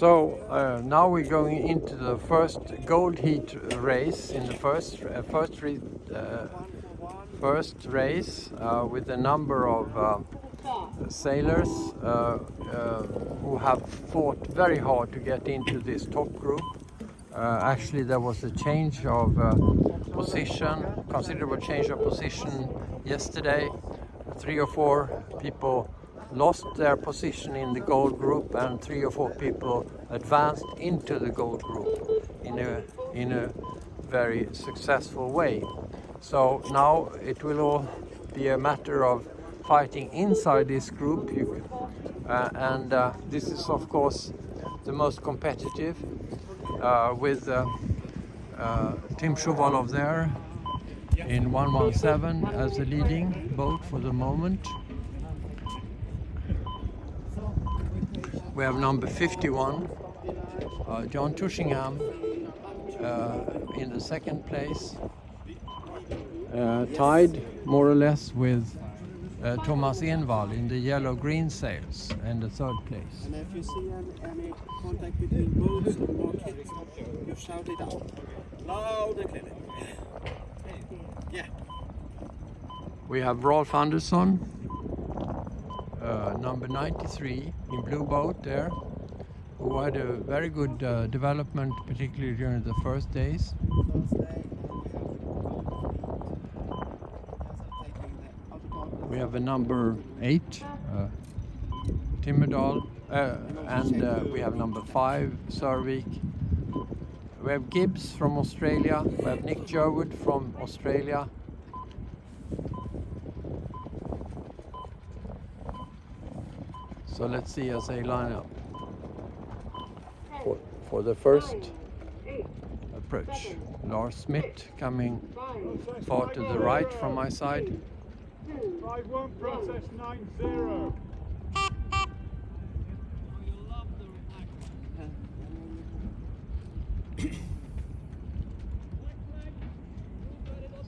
Now we're going into the first gold heat race in the first race with a number of sailors who have fought very hard to get into this top group. Actually, there was a change of position, considerable change of position yesterday. 3 or 4 people lost their position in the gold group, and 3 or 4 people advanced into the gold group in a very successful way. So now it will all be a matter of fighting inside this group, and this is of course the most competitive, with Tim Shuvalov there in 117 as the leading boat for the moment. We have number 51, John Tushingham, in the second place, tied more or less with Thomas Envall in the yellow-green sails in the third place. And if you see any contact between boats or more kids, you shout it out loud and clear. Yeah. We have Rolf Andersson, number 93 in blue boat there, who had a very good development, particularly during the first days. We have a number 8, Timmerdal, and we have number 5, Sörvik. We have Gibbs from Australia, we have Nick Jerwood from Australia. So let's see as they line up for the first approach. Lars Smith coming far to the right from my side. 5-1 process 9-0.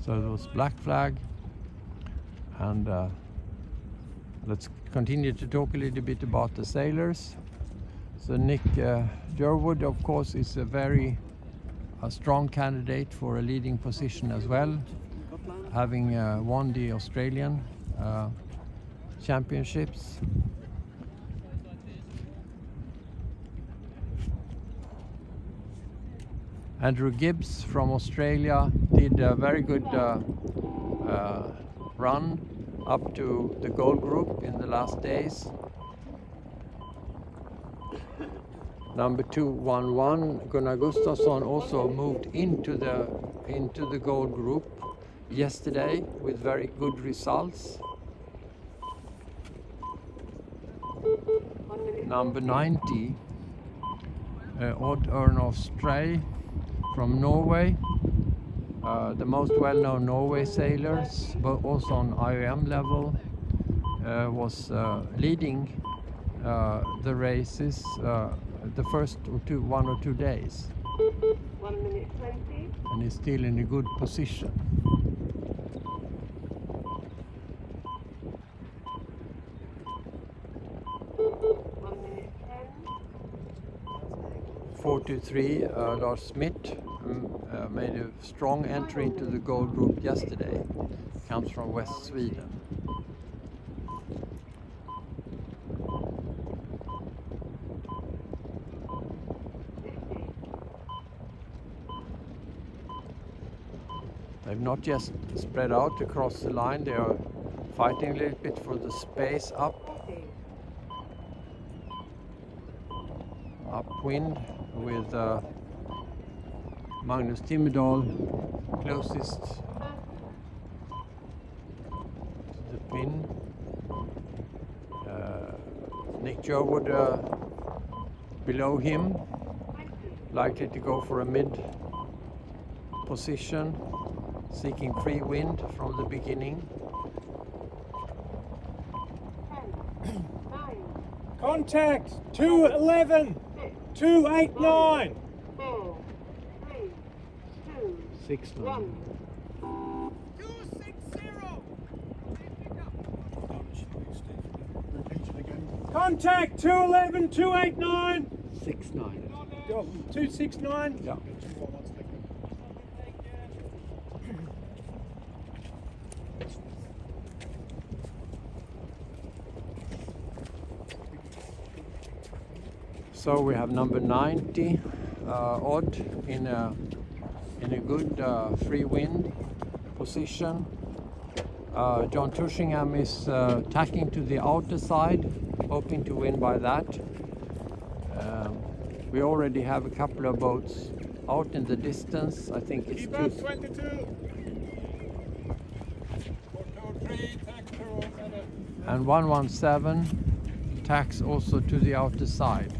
So it was black flag, and let's continue to talk a little bit about the sailors. So Nick Jerwood, of course, is a very strong candidate for a leading position as well, having won the Australian championships. Andrew Gibbs from Australia did a very good run up to the gold group in the last days. Number 211, Gunnar Gustafsson, also moved into the gold group yesterday with very good results. Number 90, Odd Ernolf Stray from Norway, the most well-known Norway sailors, but also on IOM level, was leading the races the first 1 or 2 days. 1 minute 20. And is still in a good position. 1 minute 10. 43, Lars Smith made a strong entry into the gold group yesterday. Comes from West Sweden. They've not just spread out across the line, they are fighting a little bit for the space upwind, with Magnus Timmerdal closest to the pin. Nick Jerwood below him, likely to go for a mid position, seeking free wind from the beginning. Contact 211, 289. 4, 3, 2, 6 1. 260. Contact 211, 289. 69. 269. Yeah. So we have number 90 odd in a good free wind position. John Tushingham is tacking to the outer side, hoping to win by that. We already have a couple of boats out in the distance. I think it's Keep up 22. 423, tack 207. and 117 tacks also to the outer side.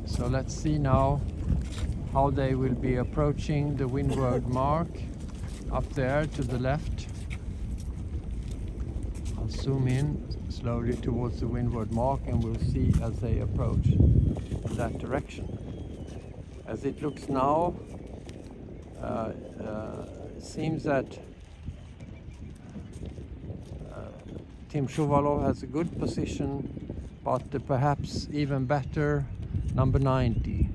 So let's see now how they will be approaching the windward mark up there to the left. I'll zoom in slowly towards the windward mark and we'll see as they approach in that direction. As it looks now, it seems that Tim Shuvalov has a good position, but perhaps even better number 90.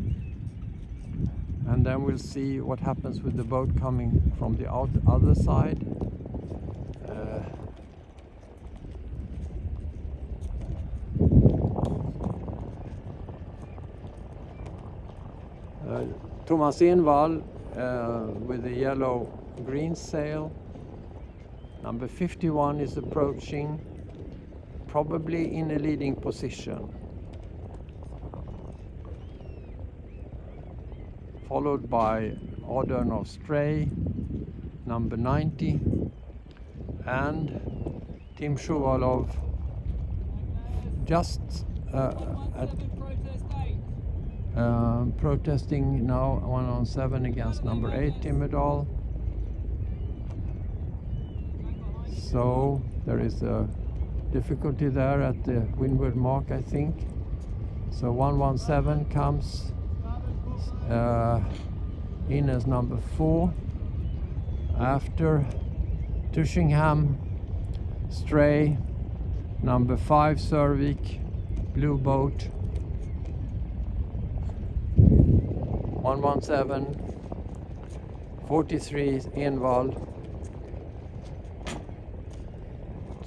And then we'll see what happens with the boat coming from the other side. Thomas Envall with the yellow-green sail. Number 51 is approaching, probably in a leading position. Followed by Odin of Stray, number 90, and Tim Shuvalov just protesting now 1-on-7 against number 8 Timerdal. So there is a difficulty there at the windward mark, I think. So 117 comes in as number 4 after Tushingham, Stray, number 5 Sørvik, blue boat, 117, 43 Envall,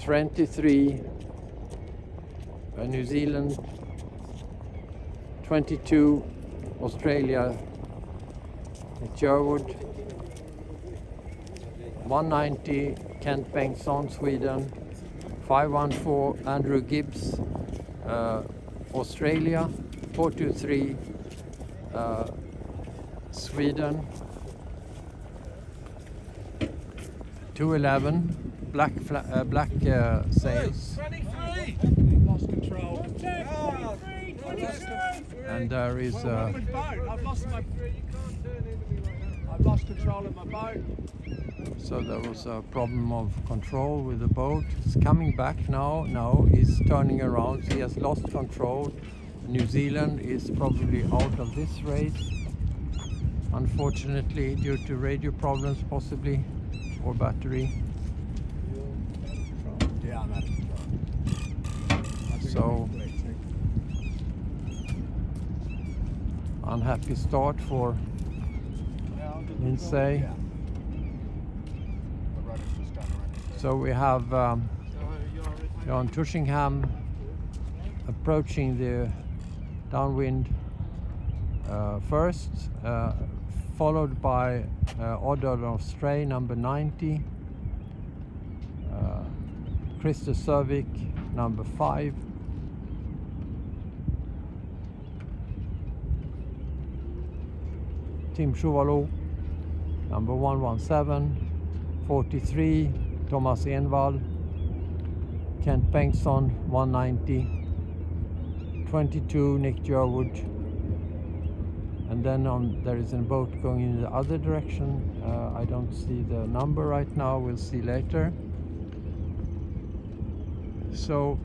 23 New Zealand, 22 Australia, Sherwood, 190 Kent Bengtsson, Sweden, 514 Andrew Gibbs, Australia, 423 Sweden, 211 black sails. 23. Lost control. And there is I've lost control of my boat. so there was a problem of control with the boat. It's coming back now. Now he's turning around. He has lost control. New Zealand is probably out of this race, unfortunately, due to radio problems possibly, or battery. Yeah, I'm out of control. So unhappy start for Lindsay. So we have John Tushingham approaching the downwind first, followed by Odin of Stray, number 90, Christer Sørvik, number 5, Tim Shuvalov, number 117, 43 Thomas Envall, Kent Bengtsson, 190, 22 Nick Jerwood, and then there is a boat going in the other direction. I don't see the number right now, we'll see later. So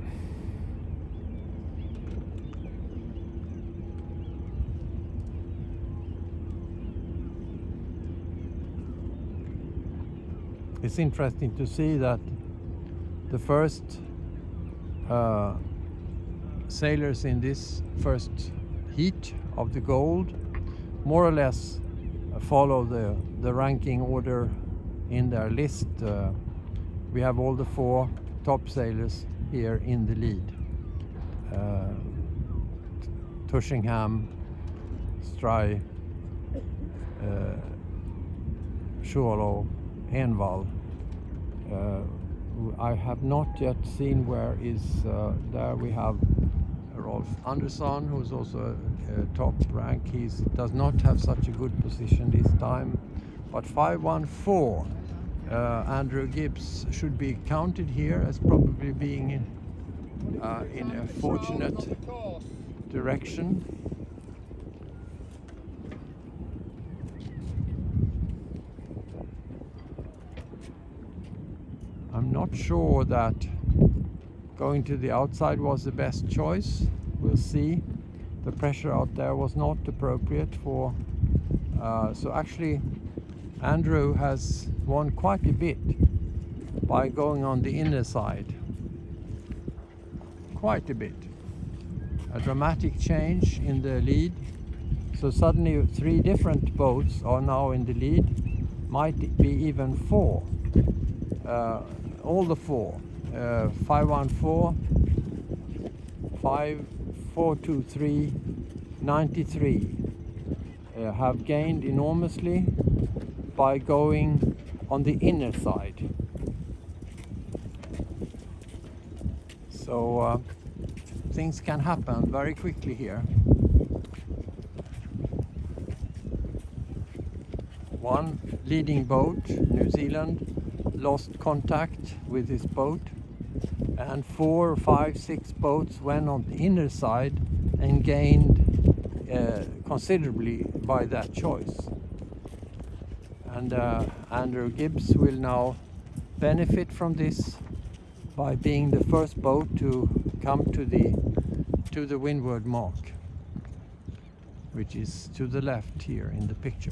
it's interesting to see that the first sailors in this first heat of the gold more or less follow the ranking order in their list. We have all the 4 top sailors here in the lead. Tushingham, Stray, Schuolo, Envall. I have not yet seen where is there. We have Rolf Andersson, who's also a top rank. He does not have such a good position this time, but 514 Andrew Gibbs should be counted here as probably being in a fortunate direction. I'm not sure that going to the outside was the best choice. We'll see. The pressure out there was not appropriate for... so actually Andrew has won quite a bit by going on the inner side. Quite a bit. A dramatic change in the lead. So suddenly 3 different boats are now in the lead. Might be even 4. All the 4. 514, 5423, 93 have gained enormously by going on the inner side. So things can happen very quickly here. One leading boat, New Zealand, lost contact with his boat, and 4, 5, 6 boats went on the inner side and gained considerably by that choice. And Andrew Gibbs will now benefit from this by being the first boat to come to the windward mark, which is to the left here in the picture.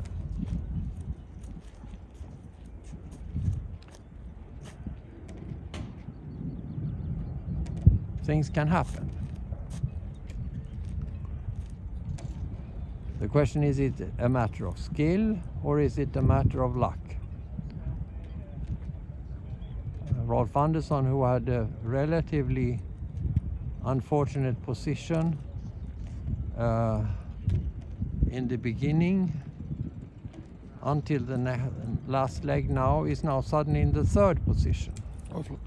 Things can happen. The question is it a matter of skill or is it a matter of luck? Rolf Andersson, who had a relatively unfortunate position in the beginning until the last leg now, is now suddenly in the 3rd position. Okay.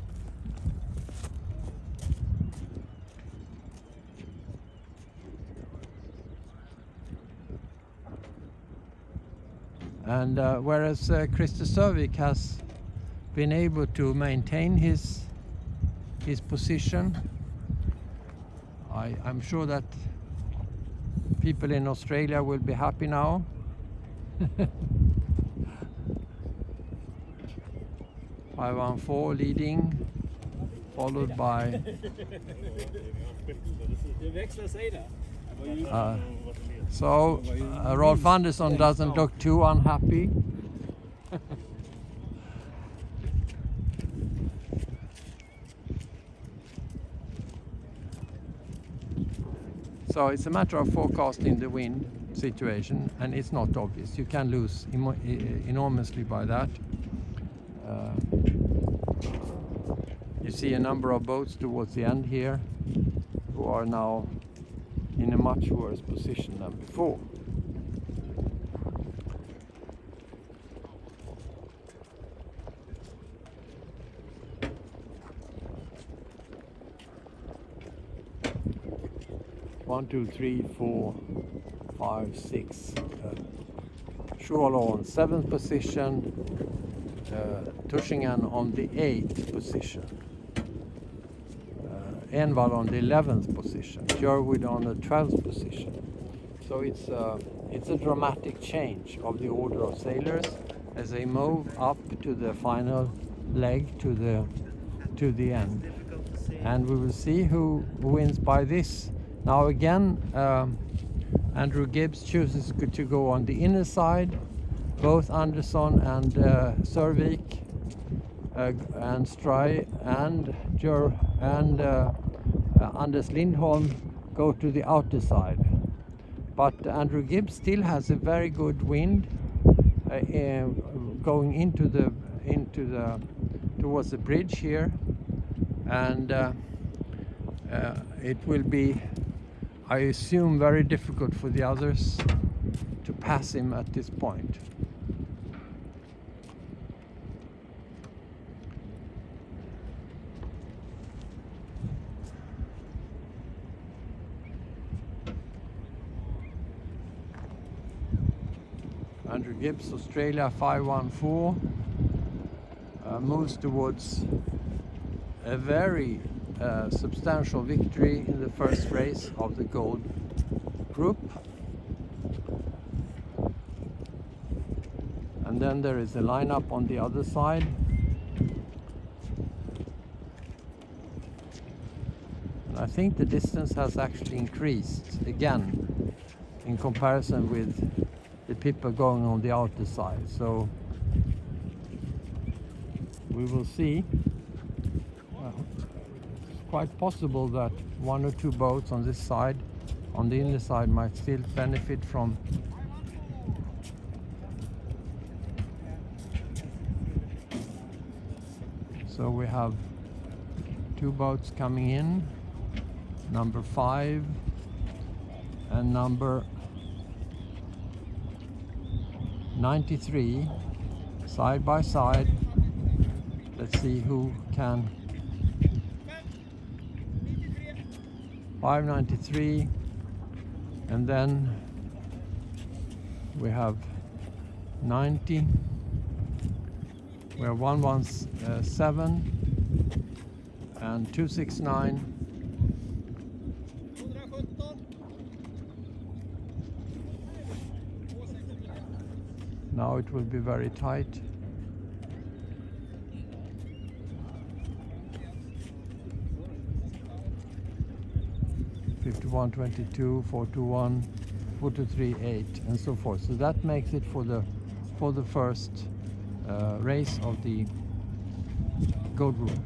And whereas Christer Sørvik has been able to maintain his position, I'm sure that people in Australia will be happy now. 514 leading, followed by so Rolf Andersson doesn't look too unhappy. So it's a matter of forecasting the wind situation, and it's not obvious. You can lose enormously by that. You see a number of boats towards the end here who are now in a much worse position than before. One, two, three, 4, 5, 6. Schuolo on 7th position. Tushingham on the 8th position. Envall on the 11th position. Jerwood on the 12th position. So it's a dramatic change of the order of sailors as they move up to the final leg, to the end. And we will see who wins by this. Now again, Andrew Gibbs chooses to go on the inner side. Both Andersson and Sørvik and Stray and Anders Lindholm go to the outer side. But Andrew Gibbs still has a very good wind going towards the bridge here, and it will be, I assume, very difficult for the others to pass him at this point. Andrew Gibbs, Australia 514, moves towards a very substantial victory in the first race of the gold group. And then there is a lineup on the other side. And I think the distance has actually increased again in comparison with the people going on the outer side. So we will see. It's quite possible that one or two boats on this side, on the inner side, might still benefit from so we have two boats coming in, number 5 and number 93, side by side. Let's see who can. 593, and then we have 90. We have 117 and 269. Now it will be very tight. (51, 22, 421, 423, 8, and so forth. So that makes it for the first race of the gold group.